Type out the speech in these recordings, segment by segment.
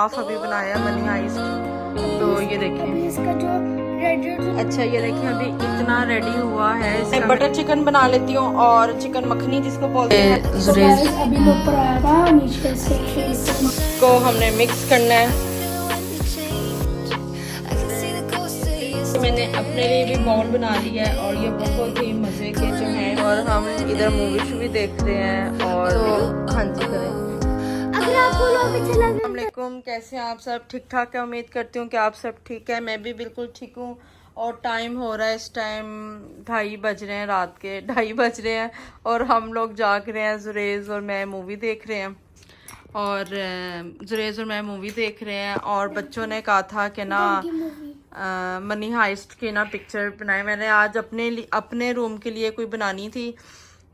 Half अभी बनाया money heist. तो ये देखिए इसका जो अच्छा ये देखिए अभी इतना रेडी हुआ है। मैं बटर चिकन बना लेती हूँ और चिकन मखनी जिसको बोलते हैं अभी लोग पर आया था नीचे से को हमने मिक्स करना है। तो मैंने अपने लिए भी बाउल बना लिया है और ये बहुत ही मजे के जो हैं। और हम इधर मूवी भी देख रहे हैं और तो हाँ जी करें। अगर आपको लोग अच्छे लगे अस्सलामुअलैकुम, कैसे हैं आप सब? ठीक ठाक है, उम्मीद करती हूँ कि आप सब ठीक है। मैं भी बिल्कुल ठीक हूँ। और टाइम हो रहा है इस टाइम 2:30 बज रहे हैं, रात के 2:30 बज रहे हैं और हम लोग जाग रहे हैं। जुरेज और मैं मूवी देख रहे हैं और बच्चों ने कहा था कि ना मनी हाइस्ट की ना पिक्चर बनाए। मैंने आज अपने रूम के लिए कोई बनानी थी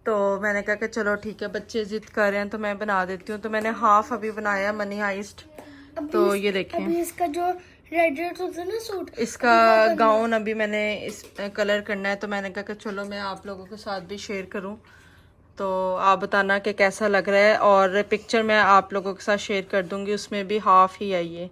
तो मैंने कहा कि चलो ठीक है, बच्चे जिद कर रहे हैं तो मैं बना देती हूँ। तो मैंने हाफ अभी बनाया मनी हाइस्ट। तो ये देखें अभी इसका जो रेड होता है ना सूट, इसका गाउन अभी मैंने इस कलर करना है। तो मैंने कहा कि चलो मैं आप लोगों के साथ भी शेयर करूं, तो आप बताना कि कैसा लग रहा है। और पिक्चर मैं आप लोगों के साथ शेयर कर दूंगी, उसमें भी हाफ ही आई है।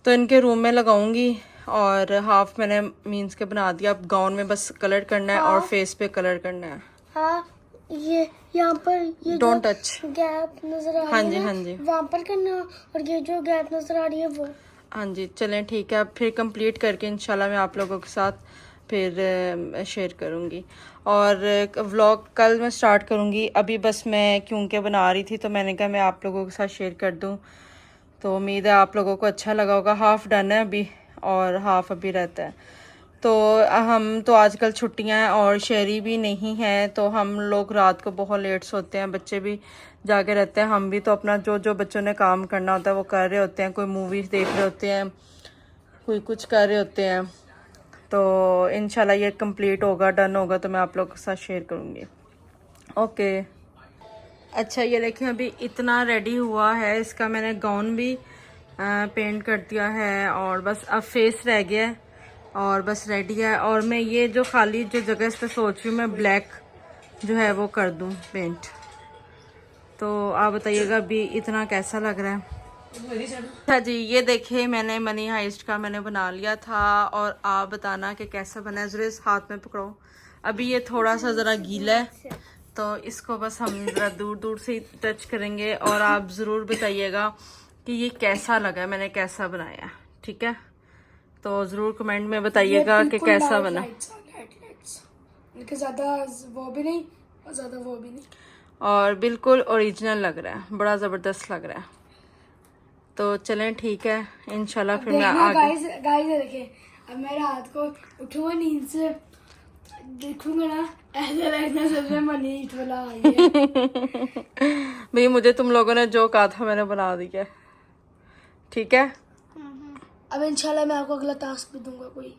तो इनके रूम में लगाऊंगी और हाफ मैंने मीन्स के बना दिया। अब गाउन में बस कलर करना है और फेस पे कलर करना है। हाँ ये यहाँ पर ये डोंट टच गैप नजर आ हाँ रही जी है हाँ जी वहाँ पर करना, और ये जो गैप नजर आ रही है वो हाँ जी। चलें ठीक है, अब फिर कंप्लीट करके इंशाल्लाह मैं आप लोगों के साथ फिर शेयर करूँगी। और व्लॉग कल मैं स्टार्ट करूँगी। अभी बस मैं क्योंकि बना रही थी तो मैंने कहा मैं आप लोगों के साथ शेयर कर दूँ। तो उम्मीद है आप लोगों को अच्छा लगा होगा। हाफ़ डन है अभी और हाफ़ अभी रहता है। तो हम तो आजकल छुट्टियां हैं और शहरी भी नहीं है, तो हम लोग रात को बहुत लेट सोते हैं, बच्चे भी जागे रहते हैं। हम भी तो अपना जो जो बच्चों ने काम करना होता है वो कर रहे होते हैं। कोई मूवीज़ देख रहे होते हैं, कोई कुछ कर रहे होते हैं। तो इंशाल्लाह ये कंप्लीट होगा, डन होगा तो मैं आप लोगों के साथ शेयर करूँगी। ओके अच्छा ये देखिए अभी इतना रेडी हुआ है। इसका मैंने गाउन भी पेंट कर दिया है और बस अब फेस रह गया है और बस रेडी है। और मैं ये जो खाली जो जगह इस पर सोच रही हूँ मैं ब्लैक जो है वो कर दूँ पेंट। तो आप बताइएगा अभी इतना कैसा लग रहा है। अच्छा जी ये देखिए मैंने मनी हाइस्ट का मैंने बना लिया था और आप बताना कि कैसा बना है। ज़रा इस हाथ में पकड़ो। अभी ये थोड़ा सा ज़रा गीला है तो इसको बस हम ज़रा दूर दूर से टच करेंगे और आप ज़रूर बताइएगा कि ये कैसा लगा, मैंने कैसा बनाया। ठीक है, तो ज़रूर कमेंट में बताइएगा कि कैसा बना। ज्यादा वो भी नहीं और ज्यादा वो भी नहीं, और बिल्कुल ओरिजिनल लग रहा है, बड़ा ज़बरदस्त लग रहा है। तो चलें ठीक है, इंशाल्लाह फिर मैं आगे गाइस देखिए अब मैं रात को उठूंगा नींद से देखूंगा ना ऐसा लगना सबसे मनी ईट वाला आई है। भाई मुझे तुम लोगों ने जो कहा था मैंने बना दिया। ठीक है, अब इंशाल्लाह मैं आपको अगला टास्क भी दूंगा कोई।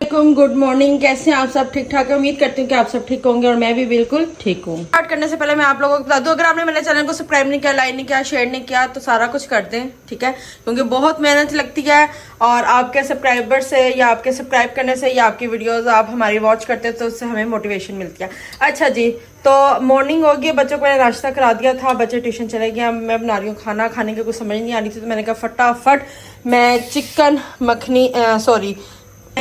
गुड मॉर्निंग, कैसे हैं आप सब? ठीक ठाक है, उम्मीद करती हूँ कि आप सब ठीक होंगे और मैं भी बिल्कुल ठीक हूँ। स्टार्ट करने से पहले मैं आप लोगों को बता दूं, अगर आपने मेरे चैनल को सब्सक्राइब नहीं किया, लाइक नहीं किया, शेयर नहीं किया तो सारा कुछ कर दें। ठीक है, क्योंकि बहुत मेहनत लगती है और आपके सब्सक्राइबर से या आपके सब्सक्राइब करने से या आपकी वीडियोज आप हमारी वॉच करते हैं तो उससे हमें मोटिवेशन मिलती है। अच्छा जी, तो मॉर्निंग हो गई, बच्चों को मैंने नाश्ता करा दिया था, बच्चे ट्यूशन चले गए। मैं बना रही हूँ खाना, खाने की कुछ समझ नहीं आ रही थी तो मैंने कहा फटाफट मैं चिकन मखनी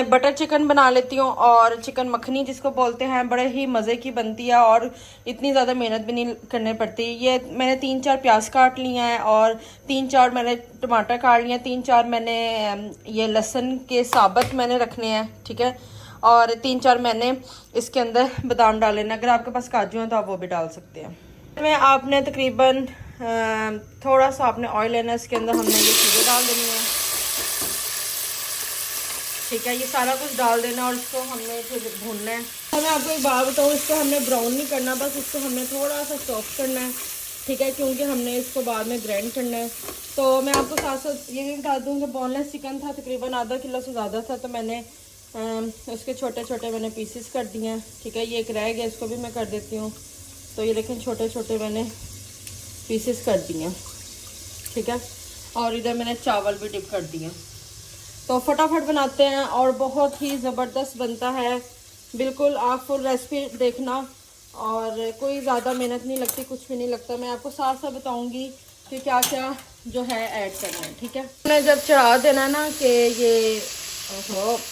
बटर चिकन बना लेती हूँ। और चिकन मखनी जिसको बोलते हैं, बड़े ही मज़े की बनती है और इतनी ज़्यादा मेहनत भी नहीं करनी पड़ती। ये मैंने 3-4 प्याज काट लिए हैं और 3-4 मैंने टमाटर काट लिए हैं, 3-4 मैंने ये लहसुन के साबुत मैंने रखने हैं। ठीक है, और 3-4 मैंने इसके अंदर बादाम डाले हैं। अगर आपके पास काजू हैं तो आप वो भी डाल सकते हैं। में आपने तकरीबन थोड़ा सा आपने ऑयल लेना है, इसके अंदर हमने ये चीज़ें डाल देनी है। ठीक है, ये सारा कुछ डाल देना और इसको हमने फिर भूनना है। तो मैं आपको एक बात बताऊँ, इसको हमने ब्राउन नहीं करना, बस इसको हमने थोड़ा सा सॉफ्ट करना है। ठीक है, क्योंकि हमने इसको बाद में ग्राइंड करना है। तो मैं आपको साथ साथ ये भी बता दूँ कि बोनलेस चिकन था, तकरीबन आधा किलो से ज़्यादा था, तो मैंने उसके छोटे छोटे मैंने पीसेस कर दिए हैं। ठीक है, ये एक रह गया, इसको भी मैं कर देती हूँ। तो ये लेकिन छोटे छोटे मैंने पीसेस कर दिए हैं। ठीक है, और इधर मैंने चावल भी डिप कर दिए। तो फटाफट बनाते हैं और बहुत ही ज़बरदस्त बनता है। बिल्कुल आप फुल रेसिपी देखना और कोई ज़्यादा मेहनत नहीं लगती, कुछ भी नहीं लगता। मैं आपको साथ साथ बताऊंगी कि क्या क्या जो है ऐड करना है, ठीक है। हमने जब चढ़ा देना है ना कि ये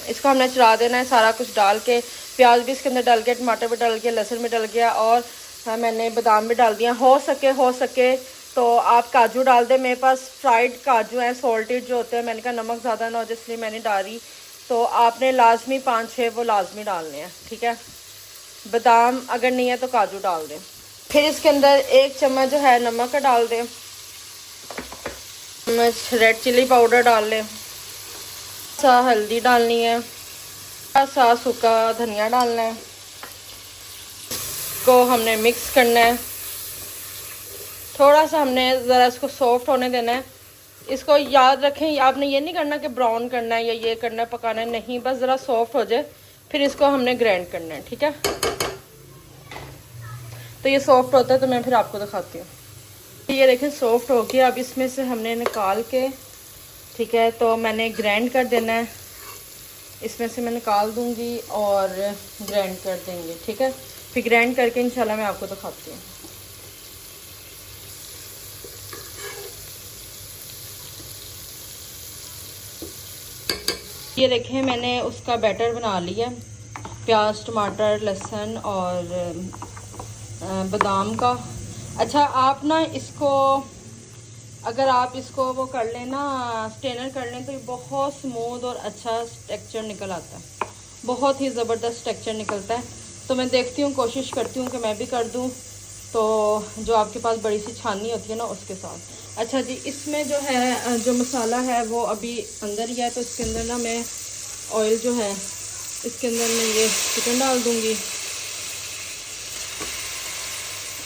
इसको हमने चढ़ा देना है सारा कुछ डाल के, प्याज भी इसके अंदर डाल के, टमाटर भी डाल के, लहसुन भी डाल गया और मैंने बादाम भी डाल दिया। हो सके तो आप काजू डाल दें। मेरे पास फ्राइड काजू हैं, सॉल्टेड जो होते हैं, मैंने कहा नमक ज़्यादा ना हो इसलिए मैंने डाली। तो आपने लाजमी 5-6 वो लाजमी डालने हैं, ठीक है। बादाम अगर नहीं है तो काजू डाल दें। फिर इसके अंदर 1 चम्मच जो है नमक का डाल दें, चम्मच रेड चिली पाउडर डाल लें, सा हल्दी डालनी है, सा सूखा धनिया डालना है, को हमने मिक्स करना है। थोड़ा सा हमने ज़रा इसको सॉफ्ट होने देना है। इसको याद रखें, आपने ये नहीं करना कि ब्राउन करना है या ये करना है पकाना है, नहीं, बस ज़रा सॉफ्ट हो जाए फिर इसको हमने ग्राइंड करना है, ठीक है। तो ये सॉफ्ट होता है तो मैं फिर आपको दिखाती हूँ। ये देखें सॉफ्ट हो गया। अब इसमें से हमने निकाल के, ठीक है, तो मैंने ग्राइंड कर देना है। इसमें से मैं निकाल दूँगी और ग्राइंड कर देंगे, ठीक है। फिर ग्राइंड करके इंशाल्लाह मैं आपको दिखाती हूँ। ये देखें मैंने उसका बैटर बना लिया, प्याज टमाटर लहसुन और बादाम का। अच्छा आप ना इसको, अगर आप इसको वो कर लें ना, स्टेनर कर लें, तो ये बहुत स्मूथ और अच्छा टेक्सचर निकल आता है, बहुत ही ज़बरदस्त टेक्सचर निकलता है। तो मैं देखती हूँ, कोशिश करती हूँ कि मैं भी कर दूँ, तो जो आपके पास बड़ी सी छाननी होती है ना उसके साथ। अच्छा जी, इसमें जो है जो मसाला है वो अभी अंदर ही है, तो इसके अंदर ना मैं ऑयल जो है इसके अंदर मैं ये चिकन डाल दूँगी।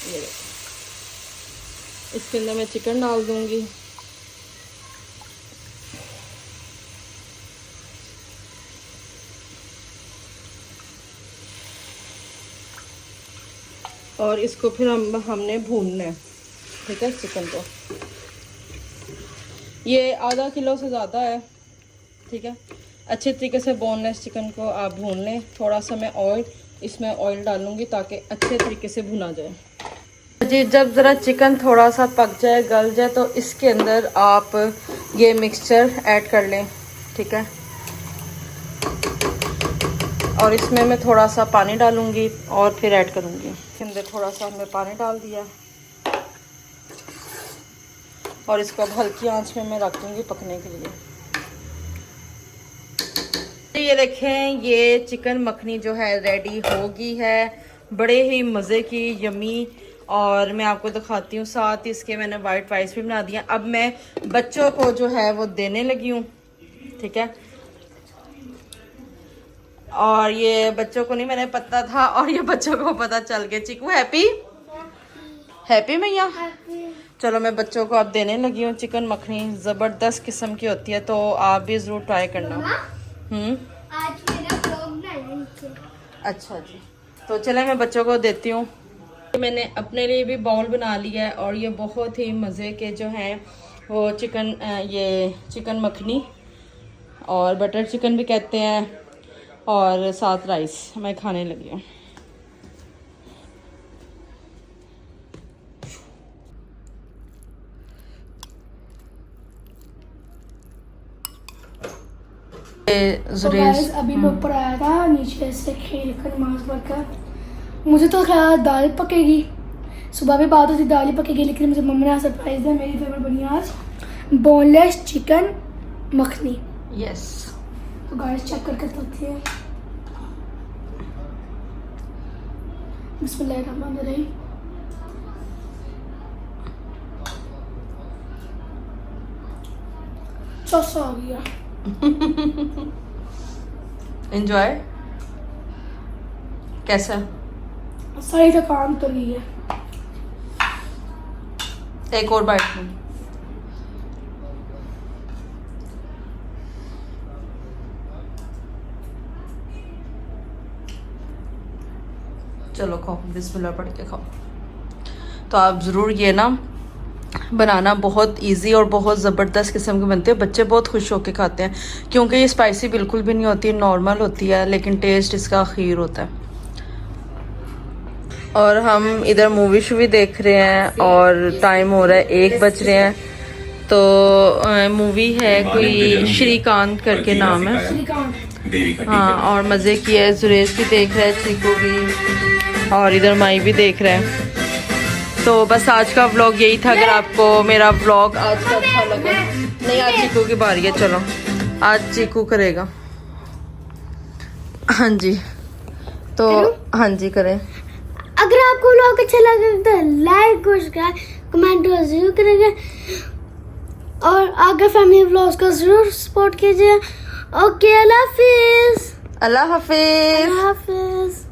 ये इसके अंदर मैं चिकन डाल दूँगी। और इसको फिर हमने भूनना है, ठीक है, चिकन को। ये आधा किलो से ज़्यादा है, ठीक है। अच्छे तरीके से बोनलेस चिकन को आप भून लें। थोड़ा सा मैं इसमें ऑयल डालूँगी ताकि अच्छे तरीके से भुना जाए जी। जब ज़रा चिकन थोड़ा सा पक जाए, गल जाए, तो इसके अंदर आप ये मिक्सचर ऐड कर लें, ठीक है। और इसमें मैं थोड़ा सा पानी डालूँगी और फिर ऐड करूँगी। इसके अंदर थोड़ा सा हमने पानी डाल दिया और इसको अब हल्की आंच में मैं रख दूँगी पकने के लिए। ये देखें ये चिकन मखनी जो है रेडी हो गई है, बड़े ही मज़े की, यमी। और मैं आपको दिखाती हूँ, साथ ही इसके मैंने वाइट राइस भी बना दिया। अब मैं बच्चों को जो है वो देने लगी हूँ, ठीक है। और ये बच्चों को नहीं मैंने पता था और ये बच्चों को पता चल गया। चिकू हैप्पी हैप्पी मैया, चलो मैं बच्चों को अब देने लगी हूँ चिकन मखनी। ज़बरदस्त किस्म की होती है, तो आप भी ज़रूर ट्राई करना। आज मेरा व्लॉग ना है। अच्छा जी, तो चले मैं बच्चों को देती हूँ। मैंने अपने लिए भी बाउल बना लिया है और ये बहुत ही मज़े के जो हैं वो ये चिकन मखनी और बटर चिकन भी कहते हैं, और साथ राइस मैं खाने लगी हूँ। तो गाइस अभी मैं ऊपर आया था नीचे से खेल कर नमाज पढ़कर। मुझे तो ख्याल दाल पकेगी, सुबह भी बात होती दाल ही पकेगी, लेकिन मुझे मम्मी ने सरप्राइज दिया। मेरी फेवरेट बनी आज बोनलेस चिकन मखनी। यस, तो गाइस चेक करके होती है। बिस्मिल्लाहिर्रहमानिर्रहीम। चौसा हो गया। एंजॉय कैसा? सारी थकान तो ली है। एक और बाइट में। चलो खाओ, बिस्मिल्लाह पढ़ के खाओ। तो आप ज़रूर ये ना बनाना, बहुत इजी और बहुत ज़बरदस्त किस्म के बनते हैं। बच्चे बहुत खुश होकर खाते हैं क्योंकि ये स्पाइसी बिल्कुल भी नहीं होती, नॉर्मल होती है, लेकिन टेस्ट इसका खीर होता है। और हम इधर मूवी शूवी देख रहे हैं और टाइम हो रहा है 1 बज रहे हैं। तो मूवी है कोई श्रीकांत करके नाम है। श्रीकांत। हाँ, और मज़े किया है। जुरेश भी देख रहा है, चीकू भी, और इधर माई भी देख रहा है। तो बस आज का व्लॉग यही था। अगर आपको मेरा व्लॉग आज का अच्छा लगा, नहीं आज चीकू की बारी है, चलो आज चीकू करेगा। हाँ जी, तो हाँ जी करें। अगर आपको व्लॉग अच्छा लगे तो लाइक और सब्सक्राइब कमेंट जरूर करेंगे और आगे फैमिली व्लॉग्स का जरूर सपोर्ट कीजिए। ओके, अल्लाह हाफिज। अल्लाह हाफिज। अल्लाह हाफिज।